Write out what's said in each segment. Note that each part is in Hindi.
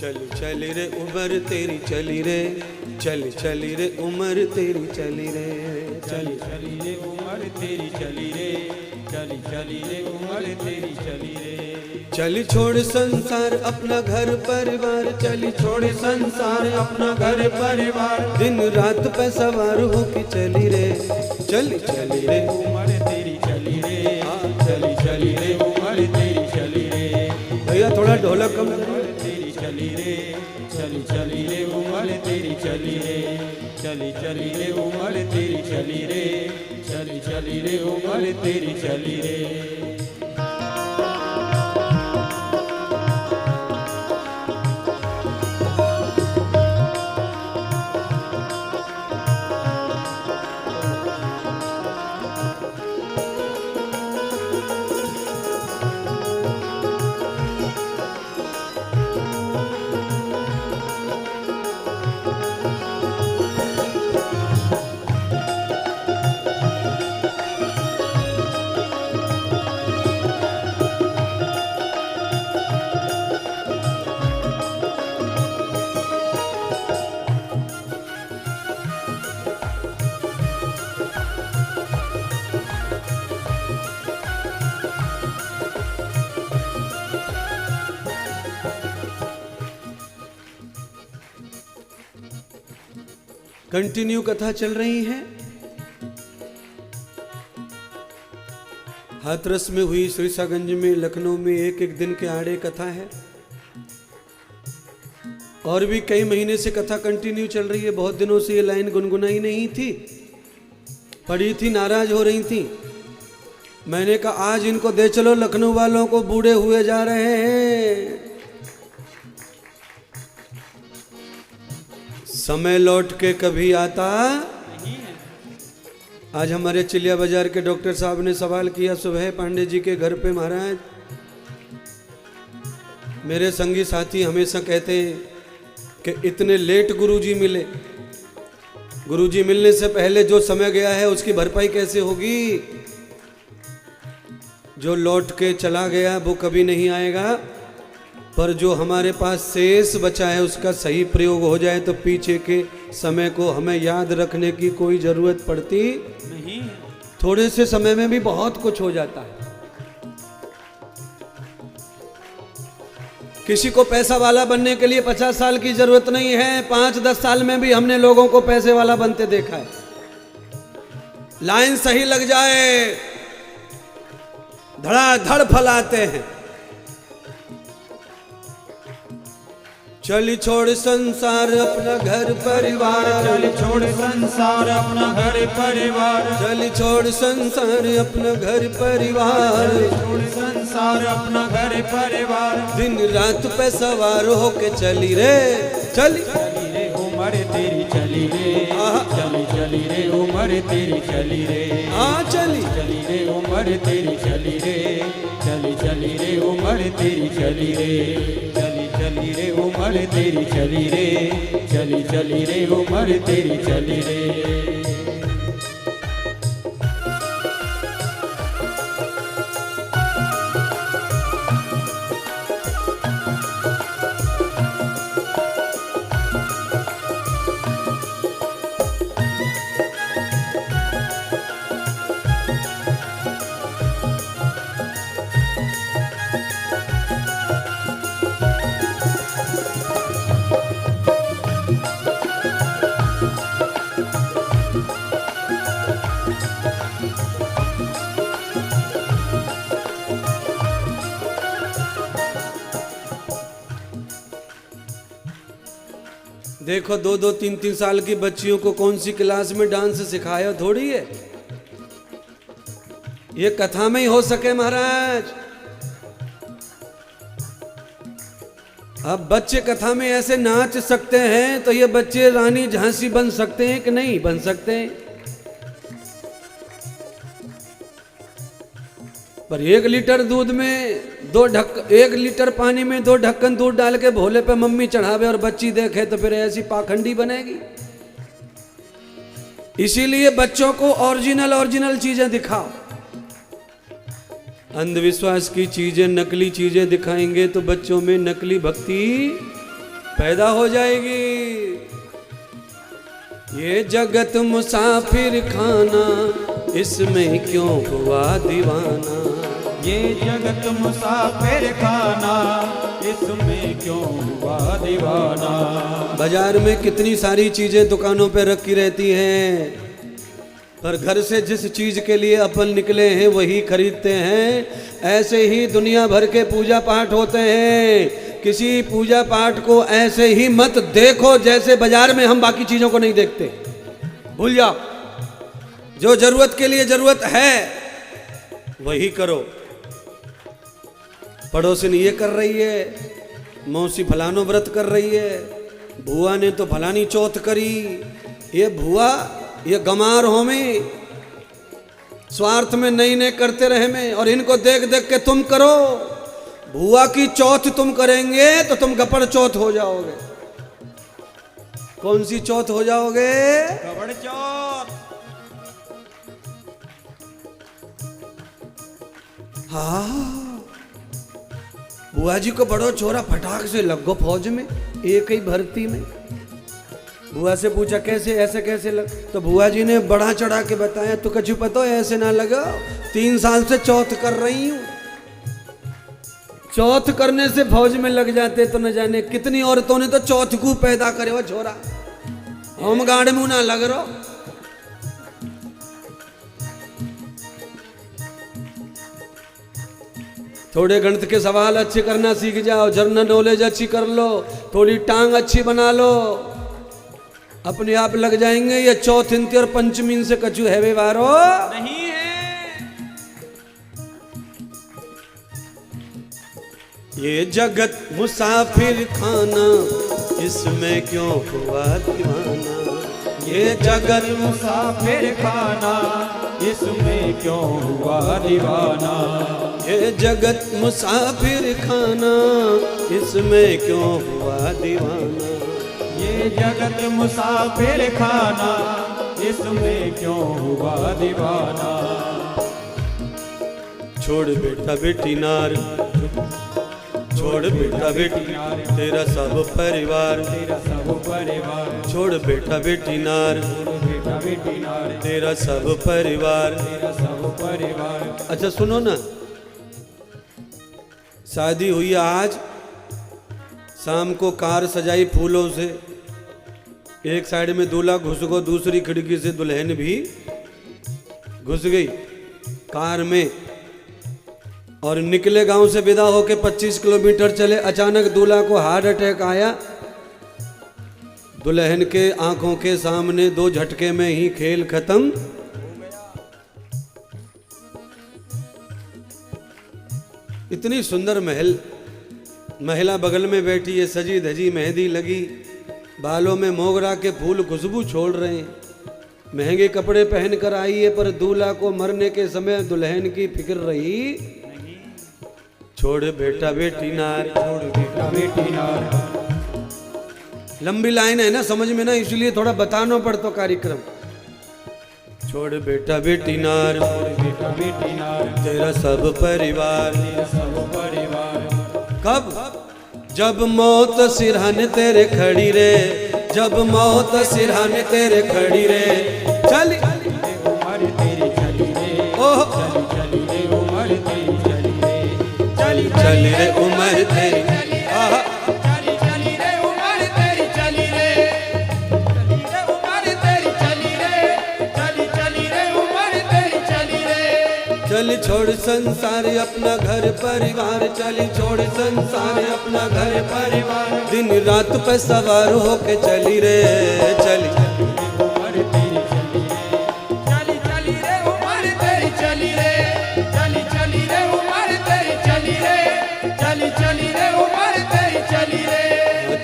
चली चली रे उम्र तेरी चली रे, चली चली रे उम्र तेरी चली रे, चली चली रे उम्र तेरी चली रे, चली चली रे उम्र तेरी चली रे। चली छोड़ संसार अपना घर परिवार, चली छोड़ संसार अपना घर परिवार, दिन रात पे सवार हो के चली रे, चली चली रे उम्र तेरी चली रे, चली चली रे उम्र तेरी चली रे। भैया थोड़ा ढोलक कम तेरी चली रे, चली चली रे उम्र तेरी चली रे, चली चली रे उम्र तेरी चली रे, चली चली रे उम्र तेरी चली रे। कंटिन्यू कथा चल रही है। हाथरस में हुई, सिरसागंज में, लखनऊ में एक एक दिन के आड़े कथा है, और भी कई महीने से कथा कंटिन्यू चल रही है। बहुत दिनों से ये लाइन गुनगुनाई नहीं थी, पड़ी थी, नाराज हो रही थी। मैंने कहा आज इनको दे चलो, लखनऊ वालों को बूढ़े हुए जा रहे हैं। समय लौट के कभी आता। आज हमारे चिलिया बाजार के डॉक्टर साहब ने सवाल किया सुबह पांडे जी के घर पे, महाराज मेरे संगी साथी हमेशा कहते हैं कि इतने लेट गुरुजी मिले, गुरुजी मिलने से पहले जो समय गया है उसकी भरपाई कैसे होगी? जो लौट के चला गया वो कभी नहीं आएगा, पर जो हमारे पास शेष बचा है उसका सही प्रयोग हो जाए तो पीछे के समय को हमें याद रखने की कोई जरूरत पड़ती नहीं। थोड़े से समय में भी बहुत कुछ हो जाता है। किसी को पैसा वाला बनने के लिए 50 साल की जरूरत नहीं है, 5-10 साल में भी हमने लोगों को पैसे वाला बनते देखा है। लाइन सही लग जाए, धड़ाधड़ फल आते हैं। चली छोड़ संसार अपना घर परिवार, चली छोड़ संसार अपना घर परिवार, चली छोड़ संसार अपना घर परिवार, छोड़ संसार अपना घर परिवार, दिन रात पे सवार हो के चली रे, चली चली रे उम्र तेरी चली रे, चली चली रे उम्र तेरी चली रे, चली चली रे उम्र तेरी चली रे, चली चली रे उम्र तेरी चली रे, चली चली रे उम्र तेरी चली रे, चली चली रे उम्र तेरी चली रे। देखो 2-2, 3-3 साल की बच्चियों को कौन सी क्लास में डांस सिखाया थोड़ी है, ये कथा में ही हो सके महाराज। अब बच्चे कथा में ऐसे नाच सकते हैं तो ये बच्चे रानी झांसी बन सकते हैं कि नहीं बन सकते हैं? पर 1 लीटर दूध में 1 लीटर पानी में 2 ढक्कन दूध डाल के भोले पे मम्मी चढ़ावे और बच्ची देखे तो फिर ऐसी पाखंडी बनेगी। इसीलिए बच्चों को ओरिजिनल चीजें दिखाओ। अंधविश्वास की चीजें, नकली चीजें दिखाएंगे तो बच्चों में नकली भक्ति पैदा हो जाएगी। ये जगत मुसाफिर खाना, इसमें क्यों हुआ दीवाना। ये जगत मुसाफिर खाना, इसमें क्यों हुआ दीवाना। बाजार में कितनी सारी चीजें दुकानों पे रखी रहती हैं, पर घर से जिस चीज के लिए अपन निकले हैं वही खरीदते हैं। ऐसे ही दुनिया भर के पूजा पाठ होते हैं। किसी पूजा पाठ को ऐसे ही मत देखो जैसे बाजार में हम बाकी चीजों को नहीं देखते। भूल जाओ, जो जरूरत के लिए जरूरत है वही करो। पड़ोसिन ये कर रही है, मौसी फलानो व्रत कर रही है, बुआ ने तो फलानी चौथ करी। ये बुआ ये गमार हो में स्वार्थ में नई नए करते रहे में, और इनको देख देख के तुम करो। बुआ की चौथ तुम करेंगे तो तुम गपड़ चौथ हो जाओगे। कौन सी चौथ हो जाओगे? गपड़ चौथ। हाँ, बुआ जी को बड़ो छोरा फटाक से लग गो फौज में, एक ही भर्ती में। बुआ से पूछा कैसे, ऐसे कैसे लग, तो बुआ जी ने बड़ा चढ़ा के बताया, तो कछु पता ऐसे ना लगा, 3 साल से चौथ कर रही हूं। चौथ करने से फौज में लग जाते तो न जाने कितनी औरतों ने तो चौथ को पैदा करे। वो छोरा होम गार्ड में ना लग रहा। थोड़े गणित के सवाल अच्छे करना सीख जाओ, जनरल नॉलेज अच्छी कर लो, थोड़ी टांग अच्छी बना लो, अपने आप लग जाएंगे। ये चौथ इंती और पंचमी से कछु है व्यवहारो नहीं है। ये जगत मुसाफिर खाना, इसमें क्यों हुआ दीवाना। ये जगत मुसाफिर खाना, इसमें क्यों हुआ दीवाना। ये जगत मुसाफिर खाना, इसमें क्यों हुआ दीवाना। ये जगत मुसाफिर खाना, इसमें क्यों हुआ दीवाना। छोड़ बेटा बेटी नार, छोड़ बेटा बेटी तेरा सब परिवार, तेरा सब परिवार। छोड़ बेटा बेटी नार, बेटा बेटी नार, तेरा सब परिवार। तेरा सब परिवार। अच्छा सुनो ना, शादी हुई आज, शाम को कार सजाई फूलों से, एक साइड में दूल्हा घुस गो, दूसरी खिड़की से दुल्हन भी घुस गई कार में, और निकले गांव से विदा होके 25 किलोमीटर चले। अचानक दूल्हा को हार्ट अटैक आया। दुल्हन के आंखों के सामने 2 झटके में ही खेल खत्म। इतनी सुंदर महल, महिला बगल में बैठी है, सजी धजी मेहंदी लगी, बालों में मोगरा के फूल खुशबू छोड़ रहे हैं, महंगे कपड़े पहन कर आई है, पर दूल्हा को मरने के समय दुल्हन की फिक्र रही। छोड़ बेटा बेटी नार, छोड़ बेटा बेटी नार। लंबी लाइन है ना, समझ में ना, इसलिए थोड़ा बताना पड़ता कार्यक्रम। छोड़ बेटा बेटी नार, बेटा बेटी नार, तेरा सब परिवार। तेरा सब परिवार। कब? जब मौत सिरहन तेरे खड़ी रे, जब मौत सिरहन तेरे खड़ी रे। चल उमर तेरी चली रे, ओह चली रे उमर तेरी चली रे, चली चल रे उमर तेरी, आहा चली चली रे उमर तेरी चली रे, चली रे उमर तेरी चली रे, चली चली रे उमर तेरी चली रे। चल छोड़ संसार अपना घर परिवार, चली छोड़ संसार अपना घर परिवार, दिन रात पे सवार होके चली रे, चली उमर तेरी चली रे, चली चली रे उमर तेरी चली रे, चली चली रे उमर तेरी चली रे, चली चली रे उमर तेरी चली रे।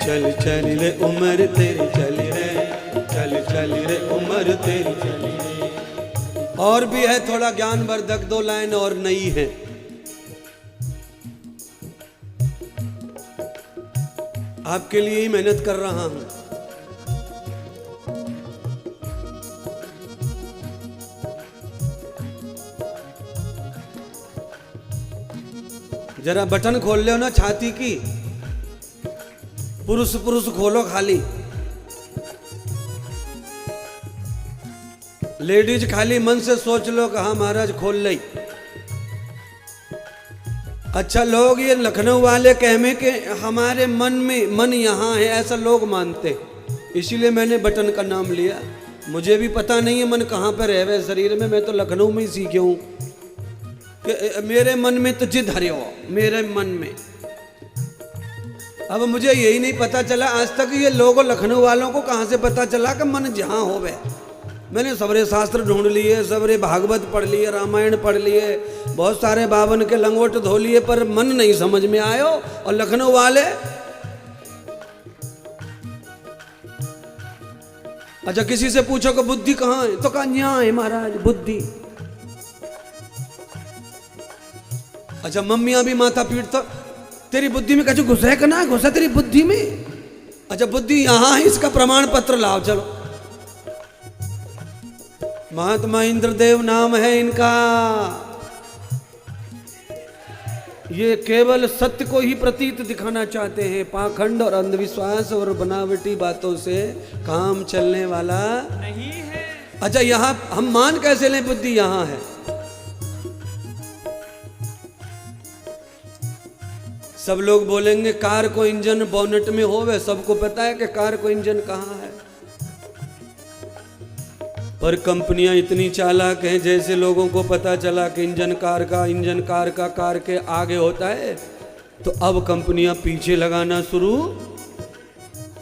चल चली रे उमर तेरी चली रे, चल चली रे उमर तेरी चली रे। और भी है थोड़ा ज्ञानवर्धक, 2 लाइन और नई है। आपके लिए ही मेहनत कर रहा हूं। जरा बटन खोल लो ना छाती की, पुरुष पुरुष खोलो खाली, लेडीज खाली मन से सोच लो कि हाँ महाराज खोल ली। अच्छा लोग ये लखनऊ वाले कहमे के हमारे मन में मन यहाँ है ऐसा लोग मानते, इसीलिए मैंने बटन का नाम लिया। मुझे भी पता नहीं है मन कहाँ पर रह गए शरीर में, मैं तो लखनऊ में ही सीखे हूँ कि मेरे मन में तो जिद हरे हो, मेरे मन में। अब मुझे यही नहीं पता चला आज तक ये लोगों लखनऊ वालों को कहाँ से पता चला कि मन जहाँ हो गए। मैंने सबरे शास्त्र ढूंढ लिए, सबरे भागवत पढ़ लिए, रामायण पढ़ लिए, बहुत सारे बावन के लंगोट धो लिए, पर मन नहीं समझ में आयो। और लखनऊ वाले अच्छा किसी से पूछो कि बुद्धि कहाँ है, तो कहा यहाँ है महाराज बुद्धि। अच्छा मम्मियां भी माथा पीटता, तेरी बुद्धि में कछु घुसा है कि ना घुसा तेरी बुद्धि में? अच्छा बुद्धि यहाँ है, इसका प्रमाण पत्र लाओ चलो। महात्मा इंद्रदेव नाम है इनका। ये केवल सत्य को ही प्रतीत दिखाना चाहते हैं, पाखंड और अंधविश्वास और बनावटी बातों से काम चलने वाला नहीं है। अच्छा यहाँ हम मान कैसे लें बुद्धि यहाँ है? सब लोग बोलेंगे कार को इंजन बोनेट में होवे, सबको पता है कि कार को इंजन कहाँ है। पर कंपनियां इतनी चालाक हैं, जैसे लोगों को पता चला कि इंजन कार का कार के आगे होता है, तो अब कंपनियां पीछे लगाना शुरू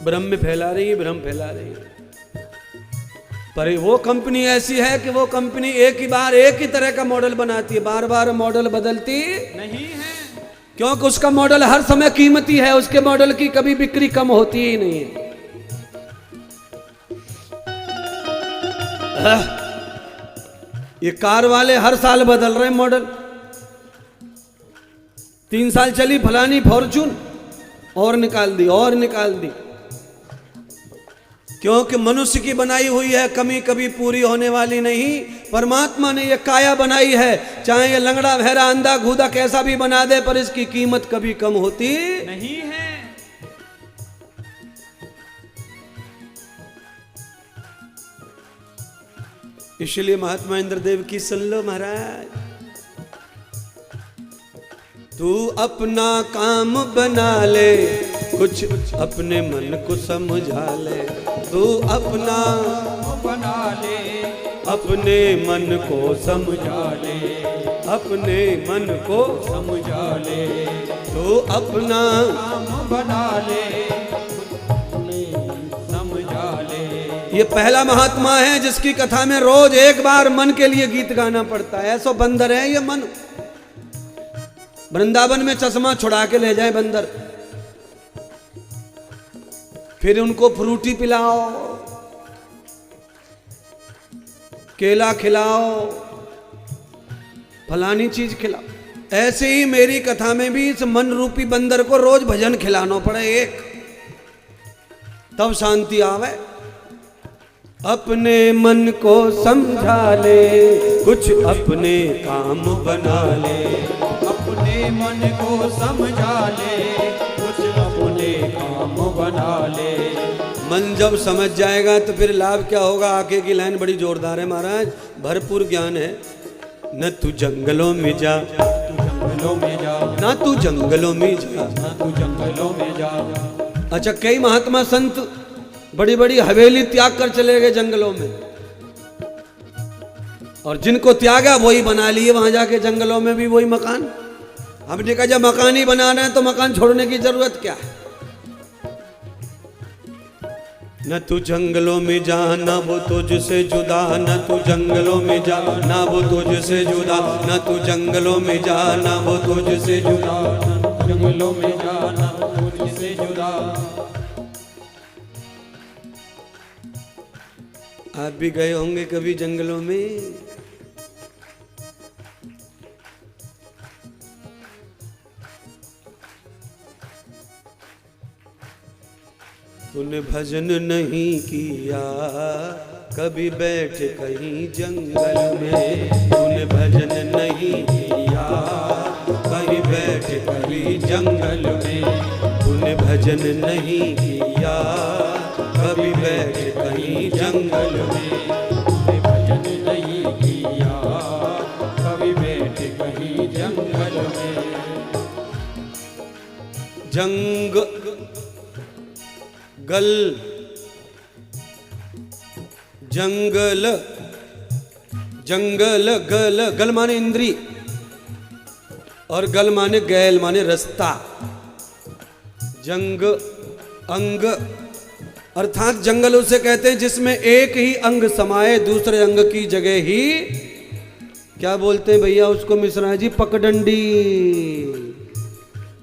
भ्रम फैला रही है। पर वो कंपनी ऐसी है कि वो कंपनी एक ही तरह का मॉडल बनाती है, बार बार मॉडल बदलती नहीं है, क्योंकि उसका मॉडल हर समय कीमती है, उसके मॉडल की कभी बिक्री कम होती ही नहीं है। ये कार वाले हर साल बदल रहे मॉडल। 3 साल चली फलानी फॉर्चून, और निकाल दी, क्योंकि मनुष्य की बनाई हुई है, कभी पूरी होने वाली नहीं। परमात्मा ने ये काया बनाई है, चाहे ये लंगड़ा बहरा अंधा गूदा कैसा भी बना दे, पर इसकी कीमत कभी कम होती नहीं है। इसलिए महात्मा इंद्रदेव की सुन लो महाराज। तू अपना काम बना ले, कुछ अपने मन को समझा ले। तू अपना बना ले, अपने मन को समझा ले, अपने मन को समझा ले। तू अपना काम बना ले, ये पहला महात्मा है जिसकी कथा में रोज एक बार मन के लिए गीत गाना पड़ता है। ऐसा बंदर है ये मन, वृंदावन में चश्मा छुड़ा के ले जाए बंदर, फिर उनको फ्रूटी पिलाओ, केला खिलाओ, फलानी चीज खिलाओ। ऐसे ही मेरी कथा में भी इस मन रूपी बंदर को रोज भजन खिलाना पड़े एक, तब शांति आवे। अपने मन को समझा ले, कुछ अपने काम बना ले। अपने मन को समझा ले, कुछ अपने काम बना ले। मन जब समझ जाएगा तो फिर लाभ क्या होगा? आगे की लाइन बड़ी जोरदार है महाराज, भरपूर ज्ञान है। न तू जंगलों में जा, ना तू जंगलों में जा। अच्छा कई महात्मा संत बड़ी बड़ी हवेली त्याग कर चले गए जंगलों में, और जिनको त्यागा वही बना लिए वहां जाके जंगलों में भी वही मकान। हमने कहा जब मकान ही बनाना है तो मकान छोड़ने की जरूरत क्या है? न तू जंगलों में जा ना वो तुझसे जुदा, न तू जंगलों में जा ना वो तुझसे जुदा, न तू जंगलों में जा ना वो तुझसे जुदा, जंगलों में जा ना वो तुझसे जुदा। आप भी गए होंगे कभी जंगलों में। तूने भजन नहीं किया कभी बैठ कहीं जंगल में, तूने भजन नहीं किया कहीं बैठ कहीं जंगल में, तूने तूने भजन नहीं किया कभी बैठ कहीं जंगल में। तूने भजन नहीं किया कभी बैठ कहीं जंगल में। जंग गल जंगल जंगल गल गल माने इंद्री और गल माने गैल माने रास्ता। जंग अंग अर्थात जंगल उसे कहते हैं जिसमें एक ही अंग समाये दूसरे अंग की जगह ही क्या बोलते हैं भैया उसको मिश्रा जी, पकडंडी।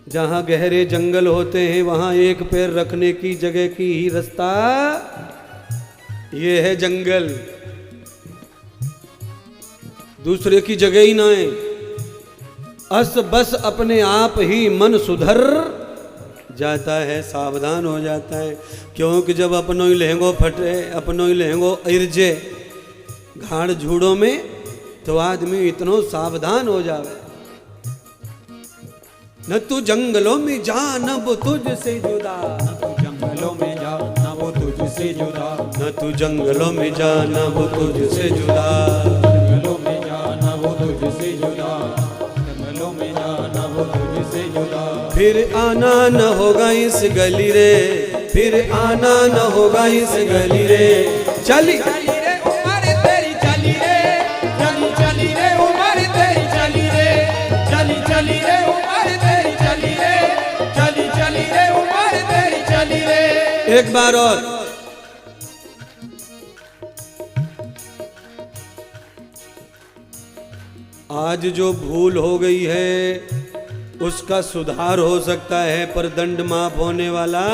जहां गहरे जंगल होते हैं वहां एक पैर रखने की जगह की ही रास्ता ये है जंगल, दूसरे की जगह ही ना है। अस बस अपने आप ही मन सुधर जाता है, सावधान हो जाता है। क्योंकि जब अपनों ही लहंगो फटे, अपनों ही लहंगो इर्जे घाड़ झूड़ों में, तो आदमी इतनो सावधान हो जावे। न तू जंगलों में जा न वो तुझसे जुदा, न तू जंगलों में जा न वो तुझसे जुदा, न तू जंगलों में जा न वो तुझसे जुदा, जंगलों में जा न वो तुझसे जुदा, जंगलों में जा न वो तुझसे जुदा। फिर आना न होगा इस गली रे, फिर आना न होगा इस गली रे। चली चली रे उमर तेरी चली रे, चली चली रे उमर तेरी चली रे, चली चली रे उमर तेरी चली रे, चली चली रे उमर तेरी चली रे। एक बार और आज जो भूल हो गई है उसका सुधार हो सकता है, पर दंड माफ होने वाला।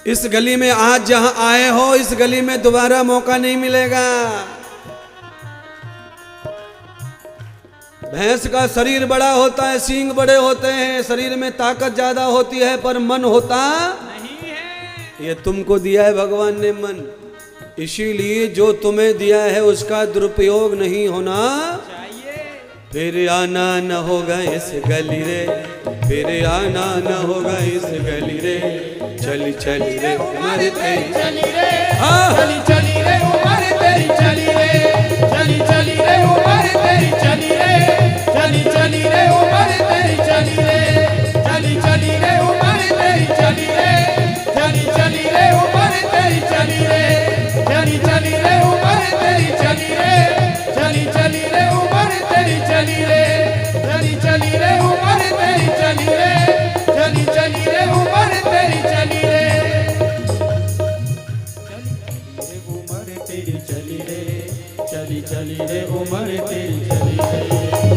इस गली में आज जहां आए हो इस गली में दोबारा मौका नहीं मिलेगा। भैंस का शरीर बड़ा होता है, सींग बड़े होते हैं, शरीर में ताकत ज्यादा होती है, पर मन होता नहीं है। ये तुमको दिया है भगवान ने मन, इसीलिए जो तुम्हें दिया है उसका दुरुपयोग नहीं होना चाहिए। फिर आना न होगा इस गली रे, फिर आना न होगा इस गली रे। चली चली रे उमर तेरी चली रे, हाँ। चली चली रे उमर तेरी चली रे, चली चली रे उमर तेरी चली रे, चली चली रे उमर तेरी चली रे, चली चली रे उमर तेरी चली रे, चली चली रे उमर तेरी चली रे, चली चली रे उमर तेरी चली रे, चली चली रे उमर तेरी चली रे, चली चली रे उमर तेरी चली रे, चली चली रे उमर तेरी चली रे, उमर तेरी चली रे, चली चली रे उमर तेरी चली रे।